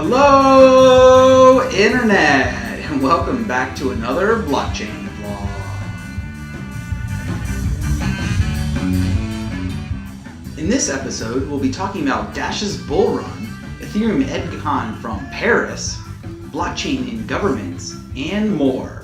Hello, Internet, and welcome back to another blockchain vlog. In this episode, we'll be talking about Dash's bull run, Ethereum EDCON from Paris, blockchain in governments, and more.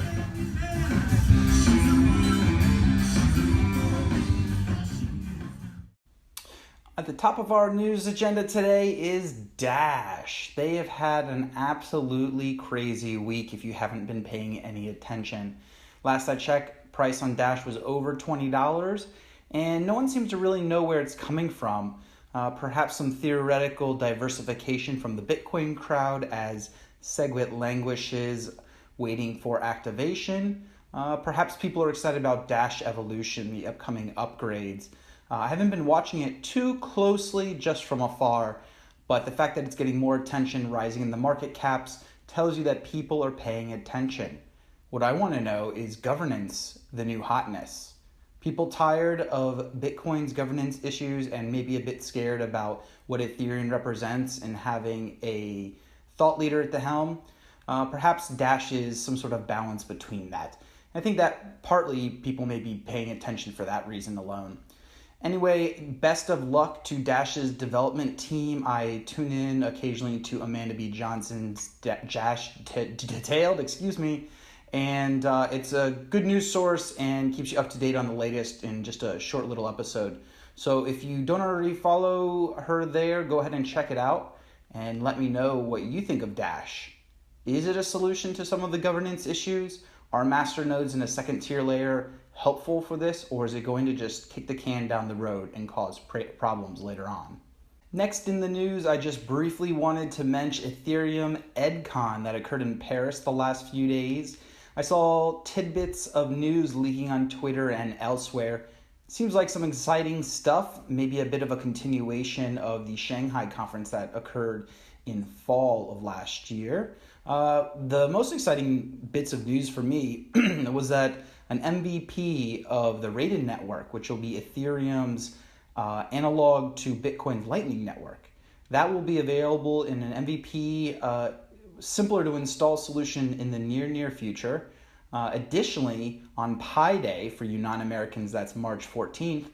At the top of our news agenda today is Dash. They have had an absolutely crazy week if you haven't been paying any attention. Last I checked, price on Dash was over $20, and no one seems to really know where it's coming from. Perhaps some theoretical diversification from the Bitcoin crowd as SegWit languishes, waiting for activation. Perhaps people are excited about Dash Evolution, the upcoming upgrades. I haven't been watching it too closely, just from afar, but the fact that it's getting more attention, rising in the market caps, tells you that people are paying attention. What I want to know is governance the new hotness? People tired of Bitcoin's governance issues and maybe a bit scared about what Ethereum represents and having a thought leader at the helm? Perhaps Dash is some sort of balance between that. I think that partly people may be paying attention for that reason alone. Anyway, best of luck to Dash's development team. I tune in occasionally to Amanda B. Johnson's Dash Detailed, and it's a good news source and keeps you up to date on the latest in just a short little episode. So if you don't already follow her there, go ahead and check it out and let me know what you think of Dash. Is it a solution to some of the governance issues? Are master nodes in a second tier layer helpful for this, or is it going to just kick the can down the road and cause problems later on? Next in the news, I just briefly wanted to mention Ethereum EDCON that occurred in Paris the last few days. I saw tidbits of news leaking on Twitter and elsewhere. Seems like some exciting stuff, maybe a bit of a continuation of the Shanghai conference that occurred in fall of last year. The most exciting bits of news for me was that an MVP of the Rated network, which will be Ethereum's analog to Bitcoin's Lightning Network, that will be available in an MVP simpler to install solution in the near future. Additionally, on Pi Day, for you non-Americans, that's March 14th,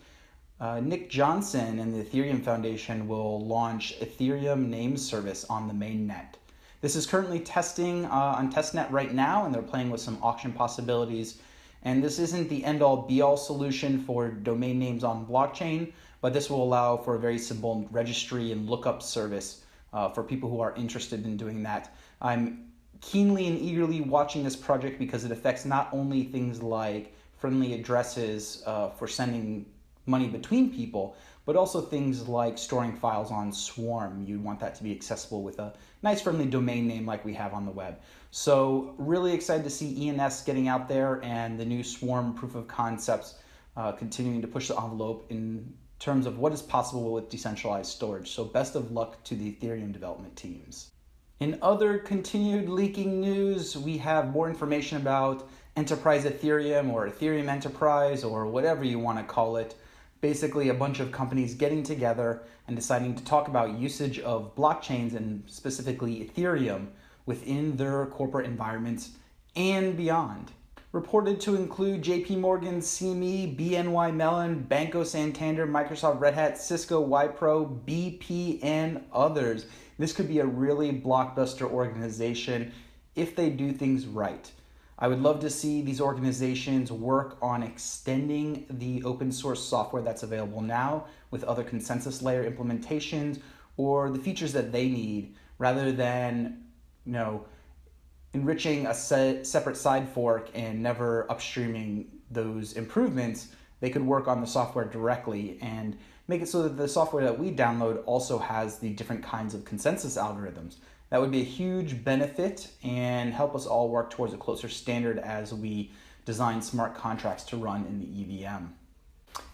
Nick Johnson and the Ethereum Foundation will launch Ethereum Name Service on the mainnet. This is currently testing on testnet right now, and they're playing with some auction possibilities. And this isn't the end-all be-all solution for domain names on blockchain, but this will allow for a very simple registry and lookup service for people who are interested in doing that. I'm keenly and eagerly watching this project because it affects not only things like friendly addresses for sending money between people, but also things like storing files on Swarm. You'd want that to be accessible with a nice friendly domain name like we have on the web. So really excited to see ENS getting out there and the new Swarm proof of concepts continuing to push the envelope in terms of what is possible with decentralized storage. So best of luck to the Ethereum development teams. In other continued leaking news, we have more information about Enterprise Ethereum or Ethereum Enterprise or whatever you want to call it. Basically a bunch of companies getting together and deciding to talk about usage of blockchains and specifically Ethereum within their corporate environments and beyond. Reported to include JP Morgan, CME, BNY Mellon, Banco Santander, Microsoft, Red Hat, Cisco, Wipro, BP, and others. This could be a really blockbuster organization if they do things right. I would love to see these organizations work on extending the open source software that's available now with other consensus layer implementations or the features that they need, rather than, enriching a separate side fork and never upstreaming those improvements. They could work on the software directly and make it so that the software that we download also has the different kinds of consensus algorithms. That would be a huge benefit and help us all work towards a closer standard as we design smart contracts to run in the EVM.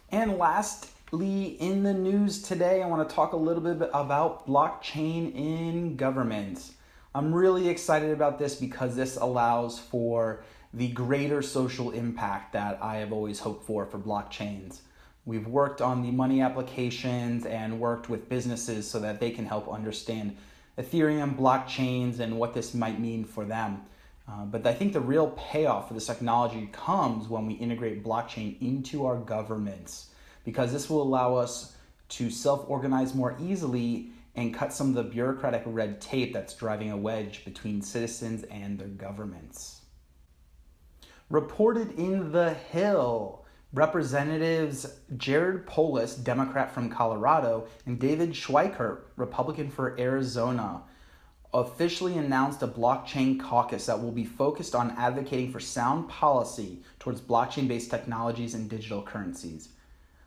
And lastly, in the news today, I want to talk a little bit about blockchain in governments. I'm really excited about this because this allows for the greater social impact that I have always hoped for blockchains. We've worked on the money applications and worked with businesses so that they can help understand Ethereum blockchains and what this might mean for them. But I think the real payoff for this technology comes when we integrate blockchain into our governments, because this will allow us to self-organize more easily and cut some of the bureaucratic red tape that's driving a wedge between citizens and their governments. Reported in The Hill, Representatives Jared Polis, Democrat from Colorado, and David Schweikert, Republican for Arizona, officially announced a blockchain caucus that will be focused on advocating for sound policy towards blockchain-based technologies and digital currencies.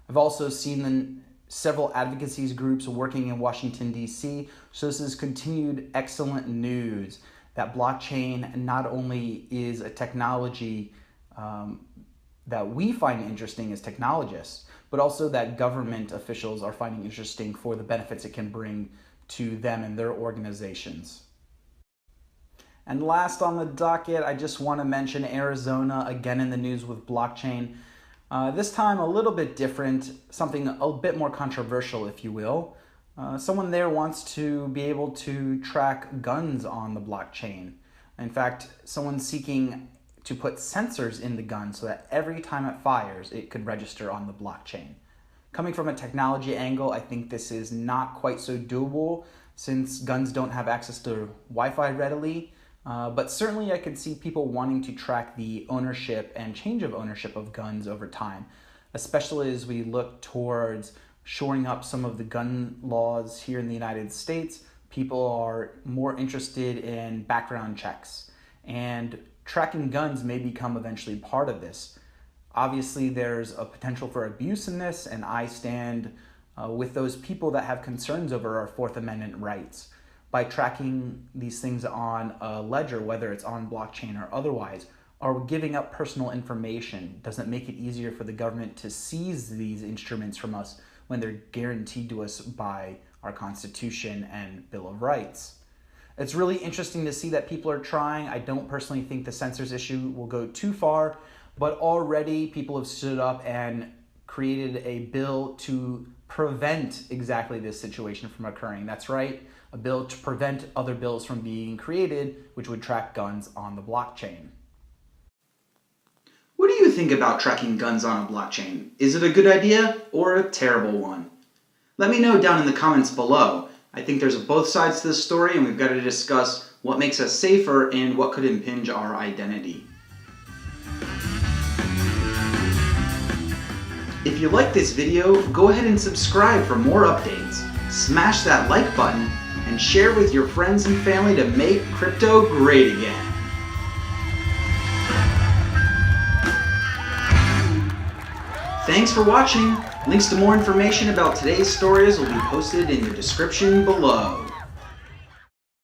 I've also seen several advocacy groups working in Washington, D.C., so this is continued excellent news that blockchain not only is a technology that we find interesting as technologists, but also that government officials are finding interesting for the benefits it can bring to them and their organizations. And last on the docket, I just want to mention Arizona, again in the news with blockchain. This time a little bit different, something a bit more controversial, if you will. Someone there wants to be able to track guns on the blockchain. In fact, someone's seeking to put sensors in the gun so that every time it fires, it could register on the blockchain. Coming from a technology angle, I think this is not quite so doable since guns don't have access to Wi-Fi readily. But certainly I could see people wanting to track the ownership and change of ownership of guns over time, especially as we look towards shoring up some of the gun laws here in the United States. People are more interested in background checks, and tracking guns may become eventually part of this. Obviously, there's a potential for abuse in this, and I stand with those people that have concerns over our Fourth Amendment rights. By tracking these things on a ledger, whether it's on blockchain or otherwise, are we giving up personal information? Does it make it easier for the government to seize these instruments from us when they're guaranteed to us by our Constitution and Bill of Rights? It's really interesting to see that people are trying. I don't personally think the censors issue will go too far, but already people have stood up and created a bill to prevent exactly this situation from occurring. That's right, a bill to prevent other bills from being created, which would track guns on the blockchain. What do you think about tracking guns on a blockchain? Is it a good idea or a terrible one? Let me know down in the comments below. I think there's both sides to this story, and we've got to discuss what makes us safer and what could impinge our identity. If you like this video, go ahead and subscribe for more updates. Smash that like button and share with your friends and family to make crypto great again. Thanks for watching. Links to more information about today's stories will be posted in the description below.